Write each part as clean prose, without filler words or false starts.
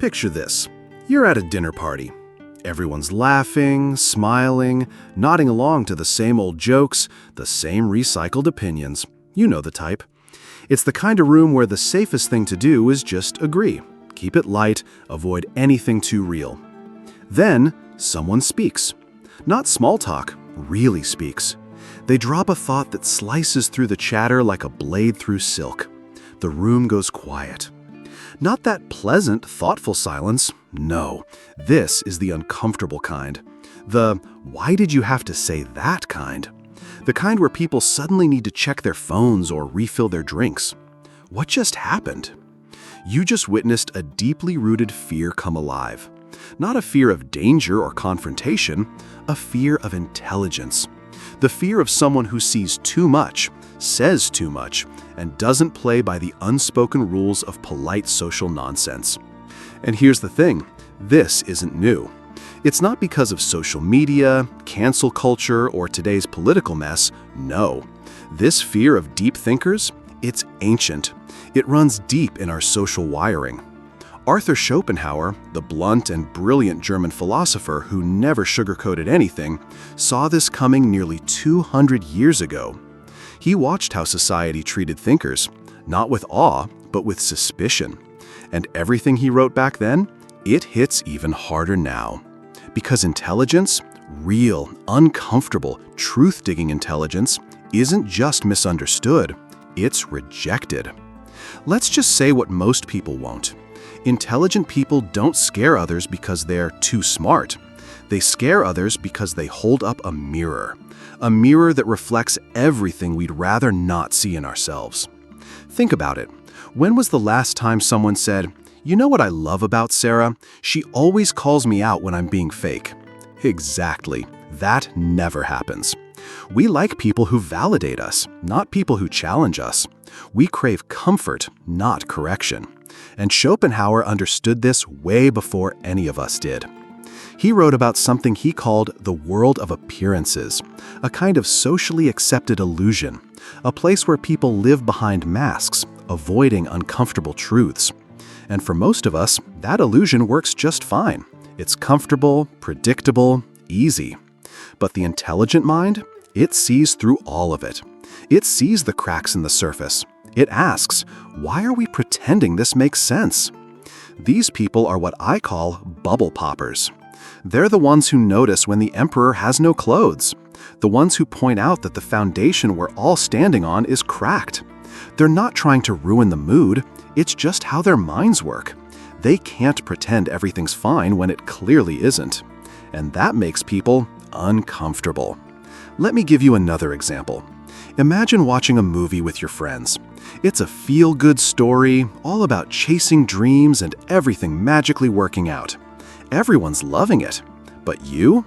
Picture this. You're at a dinner party. Everyone's laughing, smiling, nodding along to the same old jokes, the same recycled opinions. You know the type. It's the kind of room where the safest thing to do is just agree. Keep it light, avoid anything too real. Then, someone speaks. Not small talk, really speaks. They drop a thought that slices through the chatter like a blade through silk. The room goes quiet. Not that pleasant, thoughtful silence. No, this is the uncomfortable kind. The "why did you have to say that" kind. The kind where people suddenly need to check their phones or refill their drinks. What just happened? You just witnessed a deeply rooted fear come alive. Not a fear of danger or confrontation, a fear of intelligence. The fear of someone who sees too much, says too much, and doesn't play by the unspoken rules of polite social nonsense. And here's the thing, this isn't new. It's not because of social media, cancel culture, or today's political mess. No. This fear of deep thinkers, it's ancient. It runs deep in our social wiring. Arthur Schopenhauer, the blunt and brilliant German philosopher who never sugarcoated anything, saw this coming nearly 200 years ago. He watched how society treated thinkers, not with awe, but with suspicion. And everything he wrote back then, it hits even harder now. Because intelligence, real, uncomfortable, truth-digging intelligence, isn't just misunderstood, it's rejected. Let's just say what most people won't. Intelligent people don't scare others because they're too smart. They scare others because they hold up a mirror that reflects everything we'd rather not see in ourselves. Think about it. When was the last time someone said, "You know what I love about Sarah? She always calls me out when I'm being fake." Exactly. That never happens. We like people who validate us, not people who challenge us. We crave comfort, not correction. And Schopenhauer understood this way before any of us did. He wrote about something he called the world of appearances, a kind of socially accepted illusion, a place where people live behind masks, avoiding uncomfortable truths. And for most of us, that illusion works just fine. It's comfortable, predictable, easy. But the intelligent mind, it sees through all of it. It sees the cracks in the surface. It asks, why are we pretending this makes sense? These people are what I call bubble poppers. They're the ones who notice when the emperor has no clothes, the ones who point out that the foundation we're all standing on is cracked. They're not trying to ruin the mood, it's just how their minds work. They can't pretend everything's fine when it clearly isn't. And that makes people uncomfortable. Let me give you another example. Imagine watching a movie with your friends. It's a feel-good story, all about chasing dreams and everything magically working out. Everyone's loving it. But you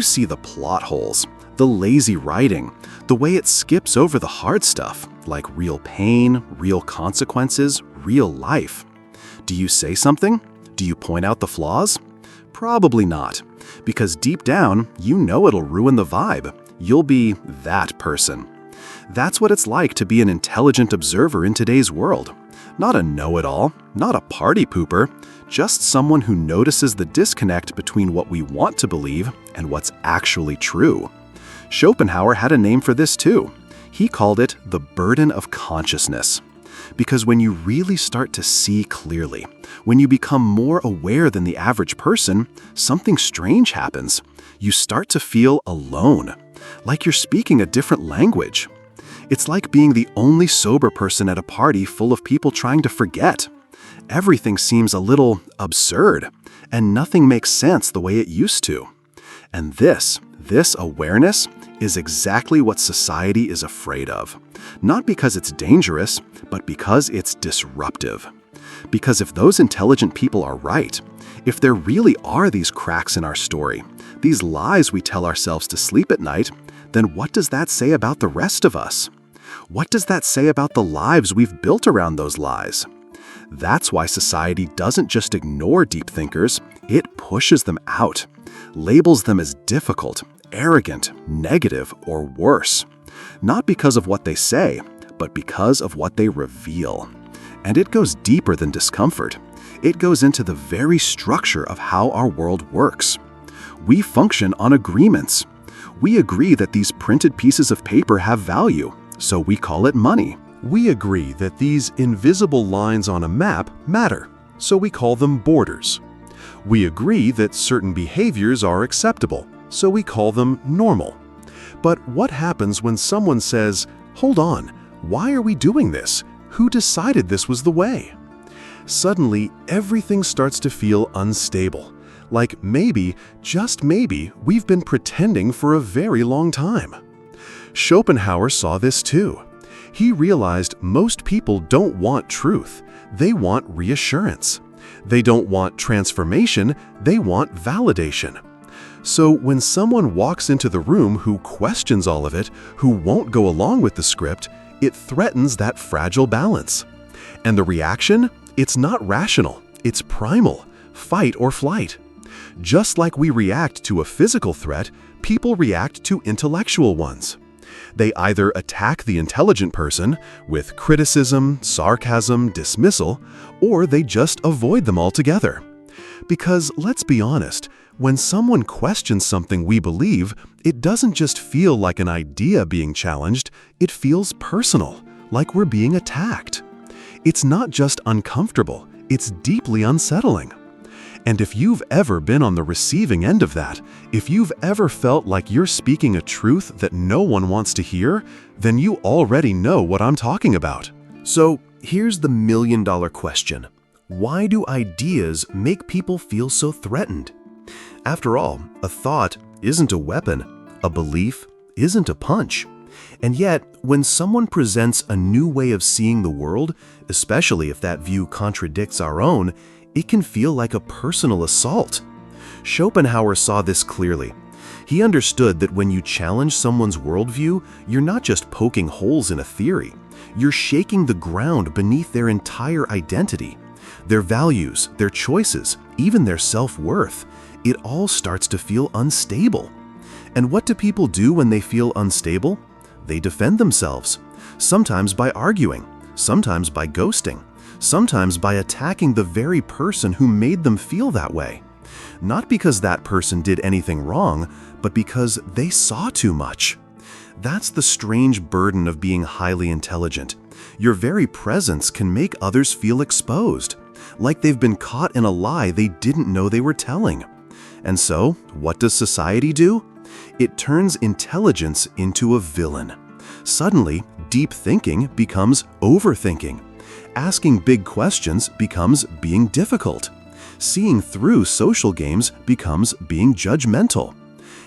see the plot holes, the lazy writing, the way it skips over the hard stuff, like real pain, real consequences, real life. Do you say something? Do you point out the flaws? Probably not, because deep down, you know it'll ruin the vibe. You'll be that person. That's what it's like to be an intelligent observer in today's world. Not a know-it-all, not a party pooper, just someone who notices the disconnect between what we want to believe and what's actually true. Schopenhauer had a name for this too. He called it the burden of consciousness. Because when you really start to see clearly, when you become more aware than the average person, something strange happens. You start to feel alone, like you're speaking a different language. It's like being the only sober person at a party full of people trying to forget. Everything seems a little absurd, and nothing makes sense the way it used to. And this awareness is exactly what society is afraid of. Not because it's dangerous, but because it's disruptive. Because if those intelligent people are right, if there really are these cracks in our story, these lies we tell ourselves to sleep at night, then what does that say about the rest of us? What does that say about the lives we've built around those lies? That's why society doesn't just ignore deep thinkers, it pushes them out, labels them as difficult, arrogant, negative, or worse. Not because of what they say, but because of what they reveal. And it goes deeper than discomfort. It goes into the very structure of how our world works. We function on agreements. We agree that these printed pieces of paper have value, so we call it money. We agree that these invisible lines on a map matter, so we call them borders. We agree that certain behaviors are acceptable, so we call them normal. But what happens when someone says, "Hold on, why are we doing this? Who decided this was the way?" Suddenly, everything starts to feel unstable. Like maybe, just maybe, we've been pretending for a very long time. Schopenhauer saw this too. He realized most people don't want truth. They want reassurance. They don't want transformation. They want validation. So when someone walks into the room who questions all of it, who won't go along with the script, it threatens that fragile balance. And the reaction? It's not rational. It's primal. Fight or flight. Just like we react to a physical threat, people react to intellectual ones. They either attack the intelligent person with criticism, sarcasm, dismissal, or they just avoid them altogether. Because let's be honest, when someone questions something we believe, it doesn't just feel like an idea being challenged, it feels personal, like we're being attacked. It's not just uncomfortable, it's deeply unsettling. And if you've ever been on the receiving end of that, if you've ever felt like you're speaking a truth that no one wants to hear, then you already know what I'm talking about. So here's the million-dollar question. Why do ideas make people feel so threatened? After all, a thought isn't a weapon, a belief isn't a punch. And yet, when someone presents a new way of seeing the world, especially if that view contradicts our own, it can feel like a personal assault. Schopenhauer saw this clearly. He understood that when you challenge someone's worldview, you're not just poking holes in a theory. You're shaking the ground beneath their entire identity. Their values, their choices, even their self-worth. It all starts to feel unstable. And what do people do when they feel unstable? They defend themselves, sometimes by arguing, sometimes by ghosting, sometimes by attacking the very person who made them feel that way. Not because that person did anything wrong, but because they saw too much. That's the strange burden of being highly intelligent. Your very presence can make others feel exposed, like they've been caught in a lie they didn't know they were telling. And so, what does society do? It turns intelligence into a villain. Suddenly, deep thinking becomes overthinking. Asking big questions becomes being difficult. Seeing through social games becomes being judgmental.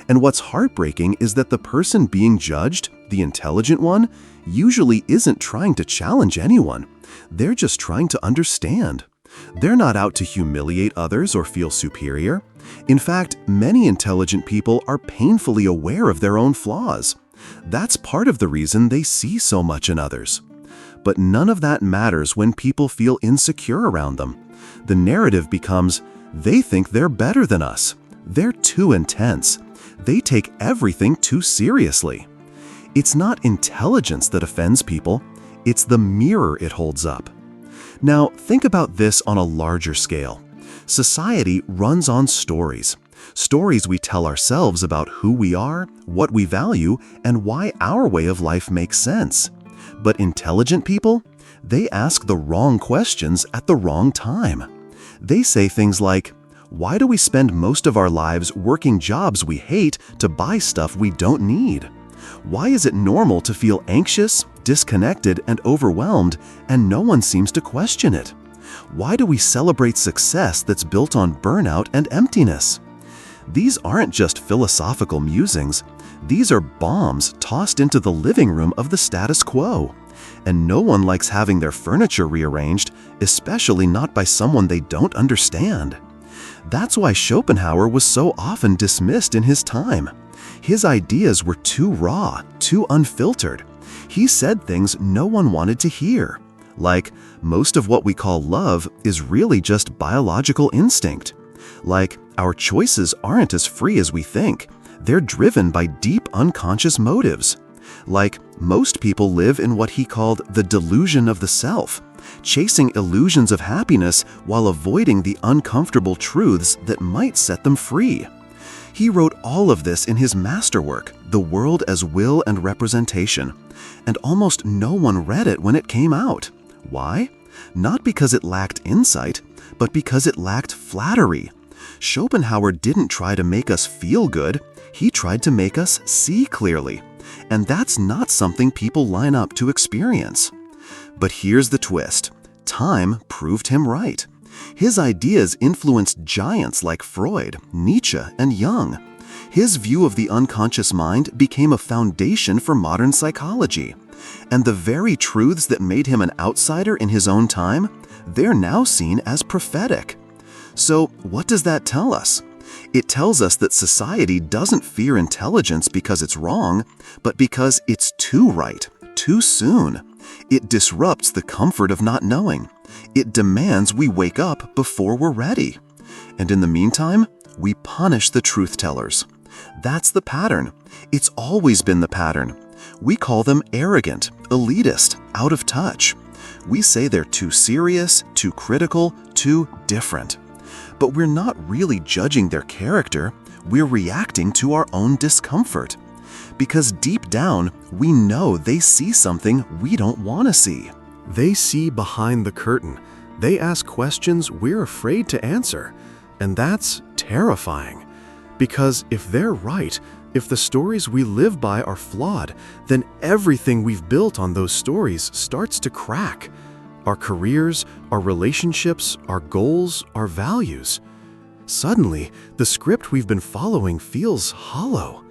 And what's heartbreaking is that the person being judged, the intelligent one, usually isn't trying to challenge anyone. They're just trying to understand. They're not out to humiliate others or feel superior. In fact, many intelligent people are painfully aware of their own flaws. That's part of the reason they see so much in others. But none of that matters when people feel insecure around them. The narrative becomes, they think they're better than us. They're too intense. They take everything too seriously. It's not intelligence that offends people. It's the mirror it holds up. Now, think about this on a larger scale. Society runs on stories. Stories we tell ourselves about who we are, what we value, and why our way of life makes sense. But intelligent people? They ask the wrong questions at the wrong time. They say things like, why do we spend most of our lives working jobs we hate to buy stuff we don't need? Why is it normal to feel anxious, disconnected, and overwhelmed, and no one seems to question it? Why do we celebrate success that's built on burnout and emptiness? These aren't just philosophical musings. These are bombs tossed into the living room of the status quo. And no one likes having their furniture rearranged, especially not by someone they don't understand. That's why Schopenhauer was so often dismissed in his time. His ideas were too raw, too unfiltered. He said things no one wanted to hear. Like, most of what we call love is really just biological instinct. Like, our choices aren't as free as we think. They're driven by deep unconscious motives. Like, most people live in what he called the delusion of the self, chasing illusions of happiness while avoiding the uncomfortable truths that might set them free. He wrote all of this in his masterwork, The World as Will and Representation, and almost no one read it when it came out. Why? Not because it lacked insight, but because it lacked flattery. Schopenhauer didn't try to make us feel good, he tried to make us see clearly. And that's not something people line up to experience. But here's the twist. Time proved him right. His ideas influenced giants like Freud, Nietzsche, and Jung. His view of the unconscious mind became a foundation for modern psychology. And the very truths that made him an outsider in his own time, they're now seen as prophetic. So, what does that tell us? It tells us that society doesn't fear intelligence because it's wrong, but because it's too right, too soon. It disrupts the comfort of not knowing. It demands we wake up before we're ready. And in the meantime, we punish the truth-tellers. That's the pattern. It's always been the pattern. We call them arrogant, elitist, out of touch. We say they're too serious, too critical, too different. But we're not really judging their character, we're reacting to our own discomfort. Because deep down, we know they see something we don't want to see. They see behind the curtain. They ask questions we're afraid to answer. And that's terrifying. Because if they're right, if the stories we live by are flawed, then everything we've built on those stories starts to crack. Our careers, our relationships, our goals, our values. Suddenly, the script we've been following feels hollow.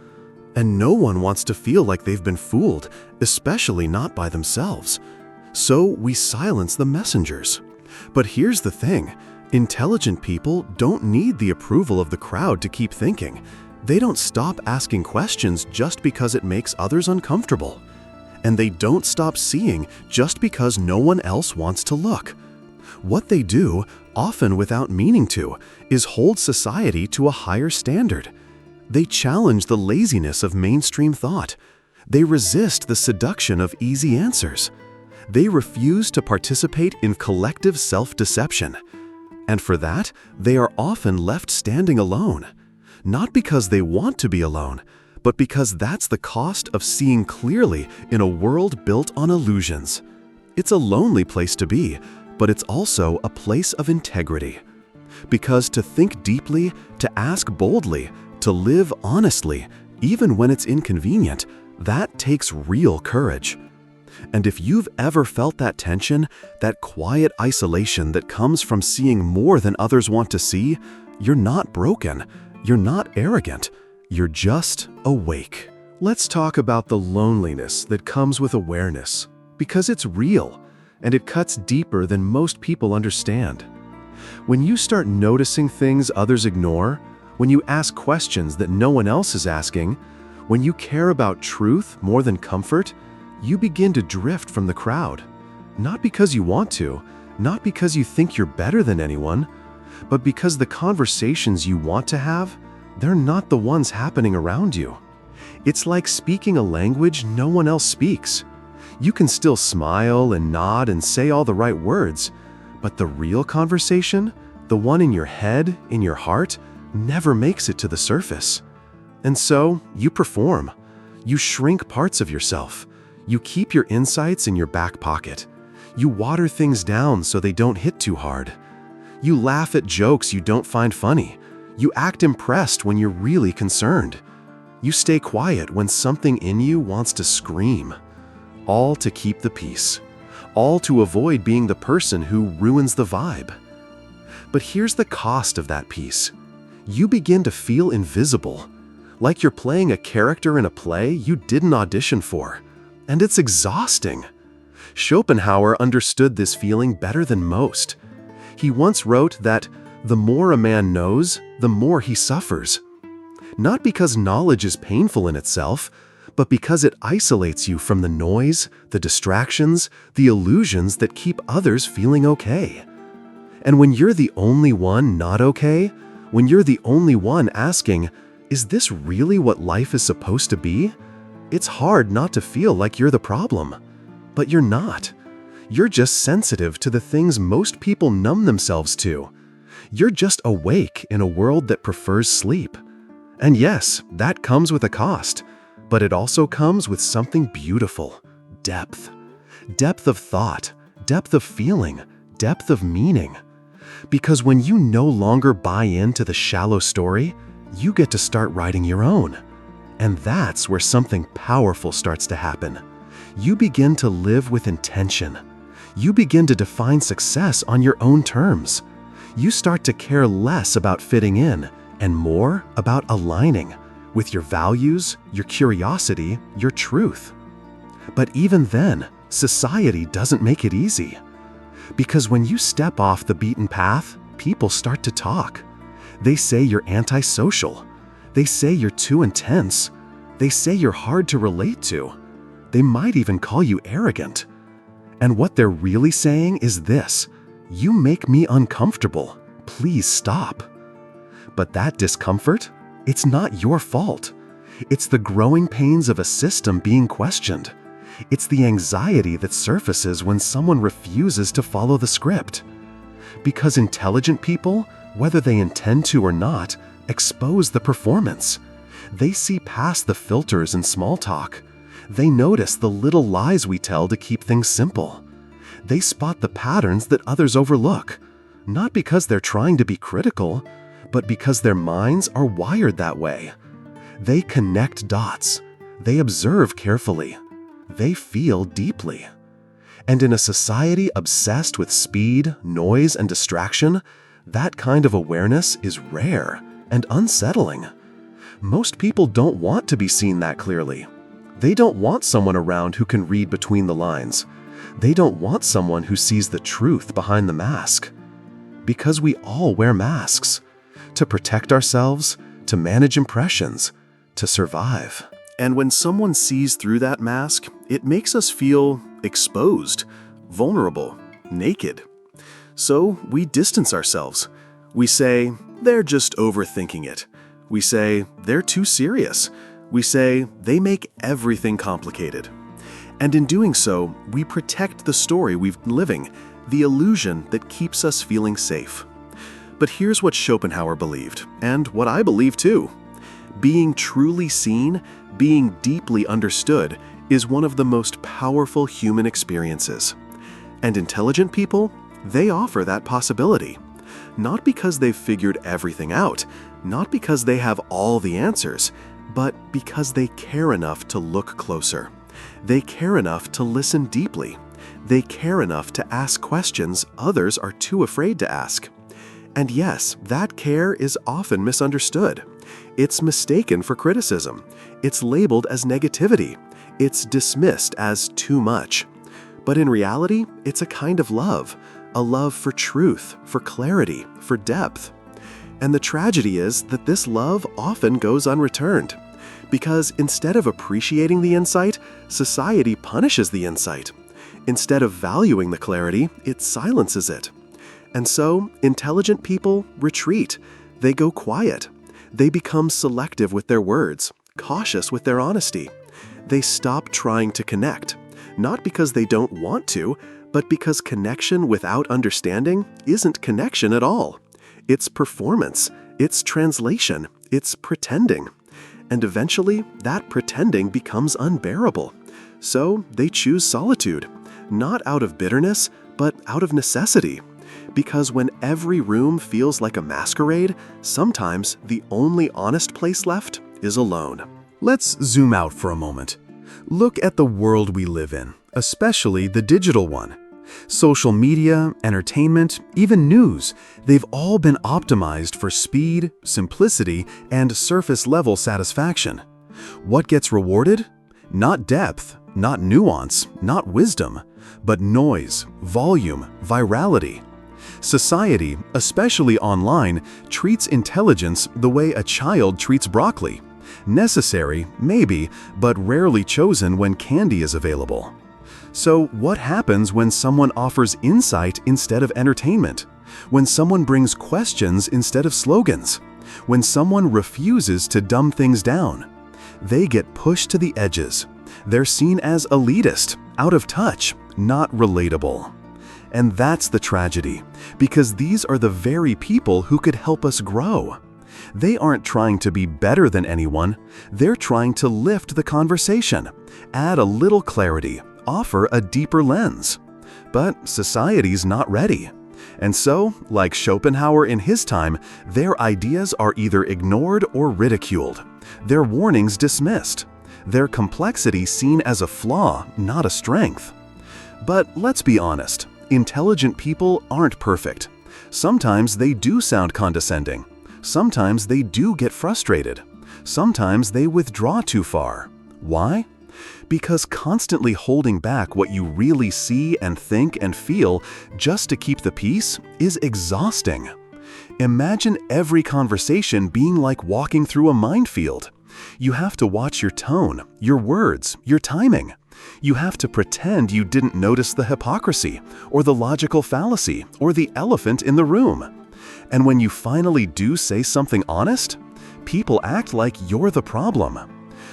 And no one wants to feel like they've been fooled, especially not by themselves. So we silence the messengers. But here's the thing. Intelligent people don't need the approval of the crowd to keep thinking. They don't stop asking questions just because it makes others uncomfortable. And they don't stop seeing just because no one else wants to look. What they do, often without meaning to, is hold society to a higher standard. They challenge the laziness of mainstream thought. They resist the seduction of easy answers. They refuse to participate in collective self-deception. And for that, they are often left standing alone. Not because they want to be alone, but because that's the cost of seeing clearly in a world built on illusions. It's a lonely place to be, but it's also a place of integrity. Because to think deeply, to ask boldly, to live honestly, even when it's inconvenient, that takes real courage. And if you've ever felt that tension, that quiet isolation that comes from seeing more than others want to see, you're not broken, you're not arrogant, you're just awake. Let's talk about the loneliness that comes with awareness, because it's real, and it cuts deeper than most people understand. When you start noticing things others ignore, when you ask questions that no one else is asking, when you care about truth more than comfort, you begin to drift from the crowd. Not because you want to, not because you think you're better than anyone, but because the conversations you want to have, they're not the ones happening around you. It's like speaking a language no one else speaks. You can still smile and nod and say all the right words, but the real conversation, the one in your head, in your heart, never makes it to the surface. And so, you perform. You shrink parts of yourself. You keep your insights in your back pocket. You water things down so they don't hit too hard. You laugh at jokes you don't find funny. You act impressed when you're really concerned. You stay quiet when something in you wants to scream. All to keep the peace. All to avoid being the person who ruins the vibe. But here's the cost of that peace. You begin to feel invisible, like you're playing a character in a play you didn't audition for. And it's exhausting. Schopenhauer understood this feeling better than most. He once wrote that the more a man knows, the more he suffers. Not because knowledge is painful in itself, but because it isolates you from the noise, the distractions, the illusions that keep others feeling okay. And when you're the only one not okay, when you're the only one asking, is this really what life is supposed to be? It's hard not to feel like you're the problem. But you're not. You're just sensitive to the things most people numb themselves to. You're just awake in a world that prefers sleep. And yes, that comes with a cost, but it also comes with something beautiful: depth. Depth of thought, depth of feeling, depth of meaning. Because when you no longer buy into the shallow story, you get to start writing your own. And that's where something powerful starts to happen. You begin to live with intention. You begin to define success on your own terms. You start to care less about fitting in and more about aligning with your values, your curiosity, your truth. But even then, society doesn't make it easy. Because when you step off the beaten path, people start to talk. They say you're antisocial. They say you're too intense. They say you're hard to relate to. They might even call you arrogant. And what they're really saying is this: you make me uncomfortable. Please stop. But that discomfort, it's not your fault. It's the growing pains of a system being questioned. It's the anxiety that surfaces when someone refuses to follow the script. Because intelligent people, whether they intend to or not, expose the performance. They see past the filters and small talk. They notice the little lies we tell to keep things simple. They spot the patterns that others overlook, not because they're trying to be critical, but because their minds are wired that way. They connect dots. They observe carefully. They feel deeply. And in a society obsessed with speed, noise, and distraction, that kind of awareness is rare and unsettling. Most people don't want to be seen that clearly. They don't want someone around who can read between the lines. They don't want someone who sees the truth behind the mask. Because we all wear masks. To protect ourselves, to manage impressions, to survive. And when someone sees through that mask, it makes us feel exposed, vulnerable, naked. So we distance ourselves. We say, they're just overthinking it. We say, they're too serious. We say, they make everything complicated. And in doing so, we protect the story we've been living, the illusion that keeps us feeling safe. But here's what Schopenhauer believed, and what I believe too. Being truly seen, being deeply understood, is one of the most powerful human experiences. And intelligent people, they offer that possibility. Not because they've figured everything out, not because they have all the answers, but because they care enough to look closer. They care enough to listen deeply. They care enough to ask questions others are too afraid to ask. And yes, that care is often misunderstood. It's mistaken for criticism. It's labeled as negativity. It's dismissed as too much. But in reality, it's a kind of love, a love for truth, for clarity, for depth. And the tragedy is that this love often goes unreturned. Because instead of appreciating the insight, society punishes the insight. Instead of valuing the clarity, it silences it. And so, intelligent people retreat. They go quiet. They become selective with their words, cautious with their honesty. They stop trying to connect, not because they don't want to, but because connection without understanding isn't connection at all. It's performance, it's translation, it's pretending. And eventually, that pretending becomes unbearable. So they choose solitude, not out of bitterness, but out of necessity. Because when every room feels like a masquerade, sometimes the only honest place left is alone. Let's zoom out for a moment. Look at the world we live in, especially the digital one. Social media, entertainment, even news, they've all been optimized for speed, simplicity, and surface-level satisfaction. What gets rewarded? Not depth, not nuance, not wisdom, but noise, volume, virality. Society, especially online, treats intelligence the way a child treats broccoli. Necessary, maybe, but rarely chosen when candy is available. So what happens when someone offers insight instead of entertainment? When someone brings questions instead of slogans? When someone refuses to dumb things down? They get pushed to the edges. They're seen as elitist, out of touch, not relatable. And that's the tragedy, because these are the very people who could help us grow. They aren't trying to be better than anyone. They're trying to lift the conversation, add a little clarity, offer a deeper lens. But society's not ready. And so, like Schopenhauer in his time, their ideas are either ignored or ridiculed, their warnings dismissed, their complexity seen as a flaw, not a strength. But let's be honest, intelligent people aren't perfect. Sometimes they do sound condescending. Sometimes they do get frustrated. Sometimes they withdraw too far. Why? Because constantly holding back what you really see and think and feel just to keep the peace is exhausting. Imagine every conversation being like walking through a minefield. You have to watch your tone, your words, your timing. You have to pretend you didn't notice the hypocrisy, or the logical fallacy, or the elephant in the room. And when you finally do say something honest, people act like you're the problem.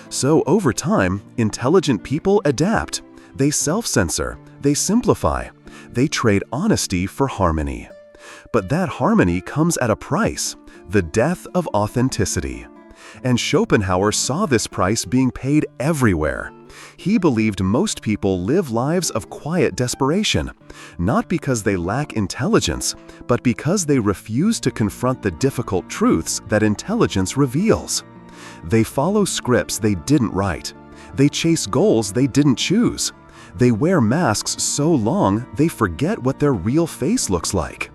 So over time, intelligent people adapt. They self-censor, they simplify, they trade honesty for harmony. But that harmony comes at a price, the death of authenticity. And Schopenhauer saw this price being paid everywhere. He believed most people live lives of quiet desperation, not because they lack intelligence, but because they refuse to confront the difficult truths that intelligence reveals. They follow scripts they didn't write. They chase goals they didn't choose. They wear masks so long they forget what their real face looks like.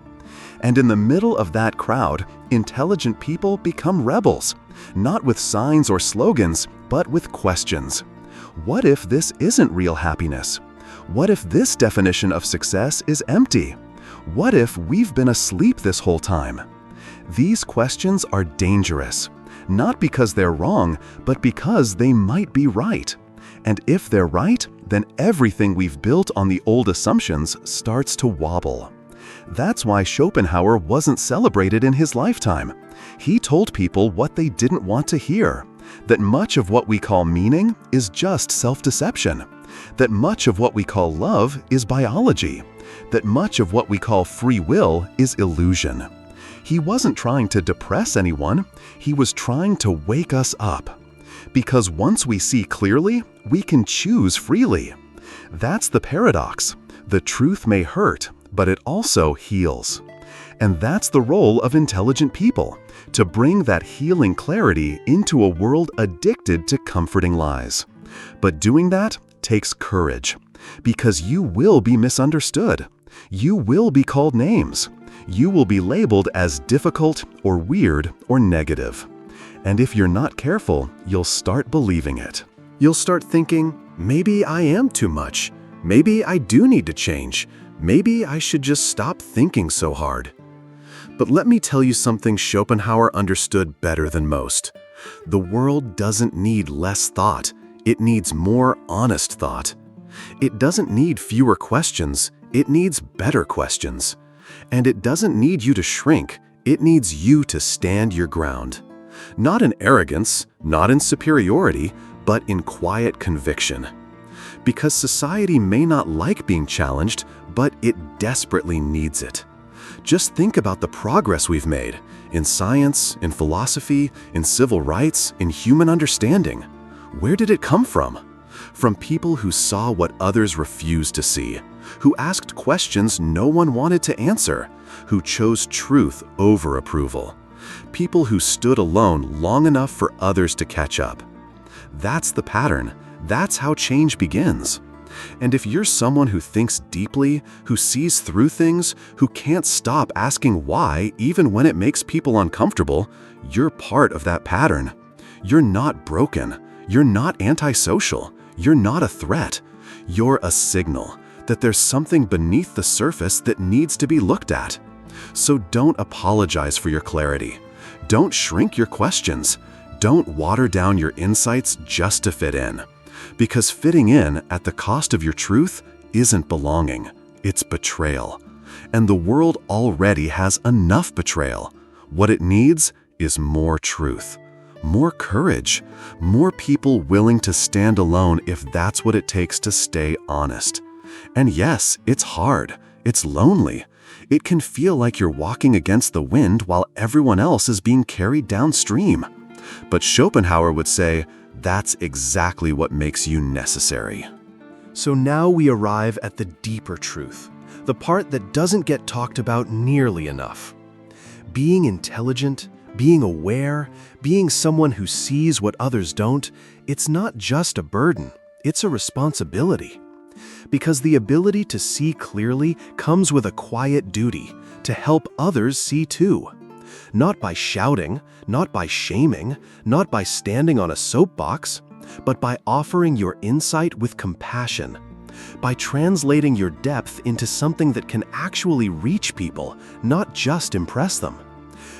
And in the middle of that crowd, intelligent people become rebels, not with signs or slogans, but with questions. What if this isn't real happiness? What if this definition of success is empty? What if we've been asleep this whole time? These questions are dangerous, not because they're wrong, but because they might be right. And if they're right, then everything we've built on the old assumptions starts to wobble. That's why Schopenhauer wasn't celebrated in his lifetime. He told people what they didn't want to hear, that much of what we call meaning is just self-deception, that much of what we call love is biology, that much of what we call free will is illusion. He wasn't trying to depress anyone, he was trying to wake us up. Because once we see clearly, we can choose freely. That's the paradox. The truth may hurt, but it also heals. And that's the role of intelligent people, to bring that healing clarity into a world addicted to comforting lies. But doing that takes courage, because you will be misunderstood. You will be called names. You will be labeled as difficult or weird or negative. And if you're not careful, you'll start believing it. You'll start thinking, maybe I am too much. Maybe I do need to change. Maybe I should just stop thinking so hard. But let me tell you something Schopenhauer understood better than most. The world doesn't need less thought. It needs more honest thought. It doesn't need fewer questions. It needs better questions. And it doesn't need you to shrink. It needs you to stand your ground. Not in arrogance, not in superiority, but in quiet conviction. Because society may not like being challenged, but it desperately needs it. Just think about the progress we've made in science, in philosophy, in civil rights, in human understanding. Where did it come from? From people who saw what others refused to see, who asked questions no one wanted to answer, who chose truth over approval. People who stood alone long enough for others to catch up. That's the pattern. That's how change begins. And if you're someone who thinks deeply, who sees through things, who can't stop asking why even when it makes people uncomfortable, you're part of that pattern. You're not broken. You're not antisocial. You're not a threat. You're a signal that there's something beneath the surface that needs to be looked at. So don't apologize for your clarity. Don't shrink your questions. Don't water down your insights just to fit in. Because fitting in at the cost of your truth isn't belonging, it's betrayal. And the world already has enough betrayal. What it needs is more truth. more courage, more people willing to stand alone if that's what it takes to stay honest. And yes, it's hard. It's lonely. It can feel like you're walking against the wind while everyone else is being carried downstream. But Schopenhauer would say, that's exactly what makes you necessary. So now we arrive at the deeper truth, the part that doesn't get talked about nearly enough. Being intelligent, being aware, being someone who sees what others don't, it's not just a burden, it's a responsibility. Because the ability to see clearly comes with a quiet duty to help others see too. Not by shouting, not by shaming, not by standing on a soapbox, but by offering your insight with compassion, by translating your depth into something that can actually reach people, not just impress them,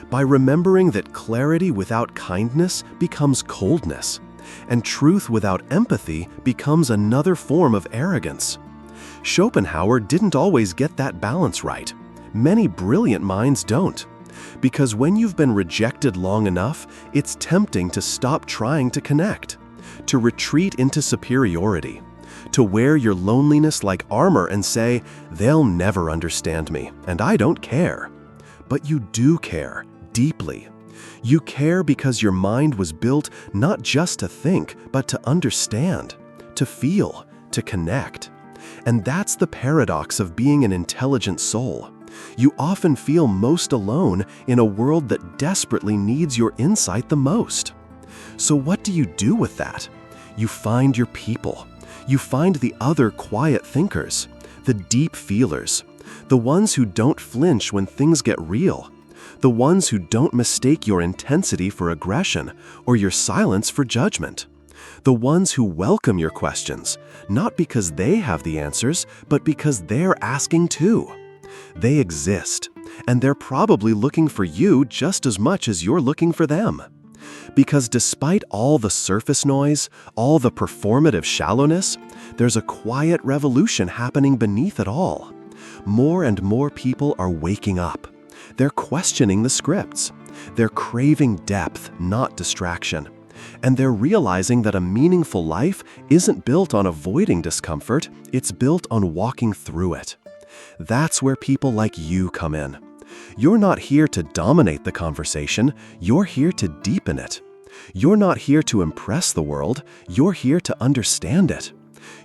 by remembering that clarity without kindness becomes coldness, and truth without empathy becomes another form of arrogance. Schopenhauer didn't always get that balance right. Many brilliant minds don't. Because when you've been rejected long enough, it's tempting to stop trying to connect, to retreat into superiority, to wear your loneliness like armor and say, they'll never understand me, and I don't care. But you do care, deeply. You care because your mind was built not just to think, but to understand, to feel, to connect. And that's the paradox of being an intelligent soul. You often feel most alone in a world that desperately needs your insight the most. So what do you do with that? You find your people. You find the other quiet thinkers, the deep feelers, the ones who don't flinch when things get real, the ones who don't mistake your intensity for aggression or your silence for judgment, the ones who welcome your questions, not because they have the answers, but because they're asking too. They exist, and they're probably looking for you just as much as you're looking for them. Because despite all the surface noise, all the performative shallowness, there's a quiet revolution happening beneath it all. More and more people are waking up. They're questioning the scripts. They're craving depth, not distraction. And they're realizing that a meaningful life isn't built on avoiding discomfort, it's built on walking through it. That's where people like you come in. You're not here to dominate the conversation, you're here to deepen it. You're not here to impress the world, you're here to understand it.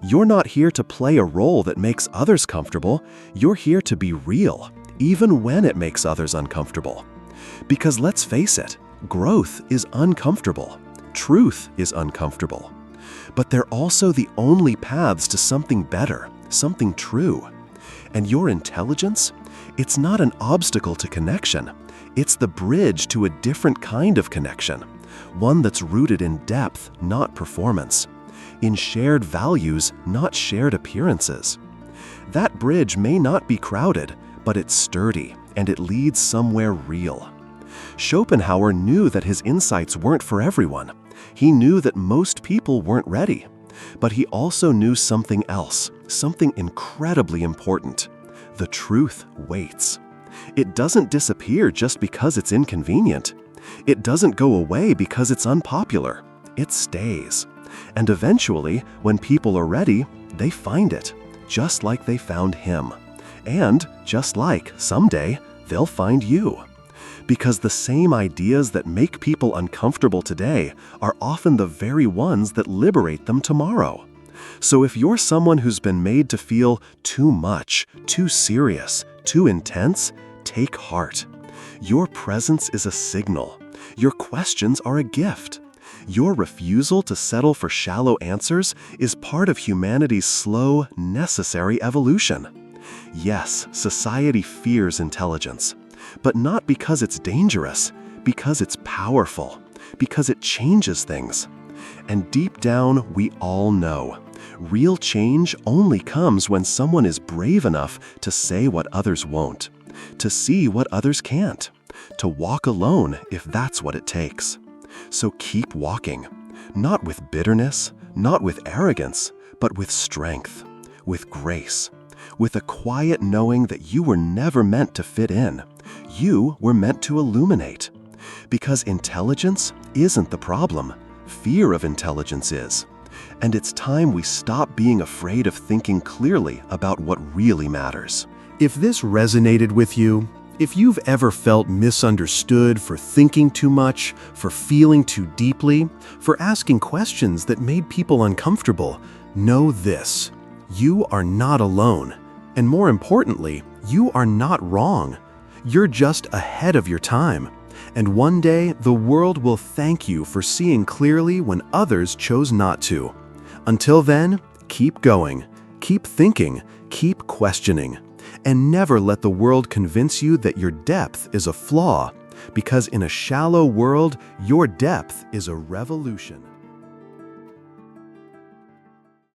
You're not here to play a role that makes others comfortable, you're here to be real, even when it makes others uncomfortable. Because let's face it, growth is uncomfortable. Truth is uncomfortable. But they're also the only paths to something better, something true. And your intelligence? It's not an obstacle to connection. It's the bridge to a different kind of connection, one that's rooted in depth, not performance, in shared values, not shared appearances. That bridge may not be crowded, but it's sturdy, and it leads somewhere real. Schopenhauer knew that his insights weren't for everyone. He knew that most people weren't ready. But he also knew something else, something incredibly important. The truth waits. It doesn't disappear just because it's inconvenient. It doesn't go away because it's unpopular. It stays. And eventually, when people are ready, they find it, just like they found him. And just like, someday, they'll find you. Because the same ideas that make people uncomfortable today are often the very ones that liberate them tomorrow. So if you're someone who's been made to feel too much, too serious, too intense, take heart. Your presence is a signal. Your questions are a gift. Your refusal to settle for shallow answers is part of humanity's slow, necessary evolution. Yes, society fears intelligence. But not because it's dangerous, because it's powerful, because it changes things. And deep down, we all know, real change only comes when someone is brave enough to say what others won't, to see what others can't, to walk alone if that's what it takes. So keep walking, not with bitterness, not with arrogance, but with strength, with grace, with a quiet knowing that you were never meant to fit in. You were meant to illuminate. Because intelligence isn't the problem. Fear of intelligence is. And it's time we stop being afraid of thinking clearly about what really matters. If this resonated with you, if you've ever felt misunderstood for thinking too much, for feeling too deeply, for asking questions that made people uncomfortable, know this: you are not alone. And more importantly, you are not wrong. You're just ahead of your time. And one day, the world will thank you for seeing clearly when others chose not to. Until then, keep going, keep thinking, keep questioning, and never let the world convince you that your depth is a flaw, because in a shallow world, your depth is a revolution.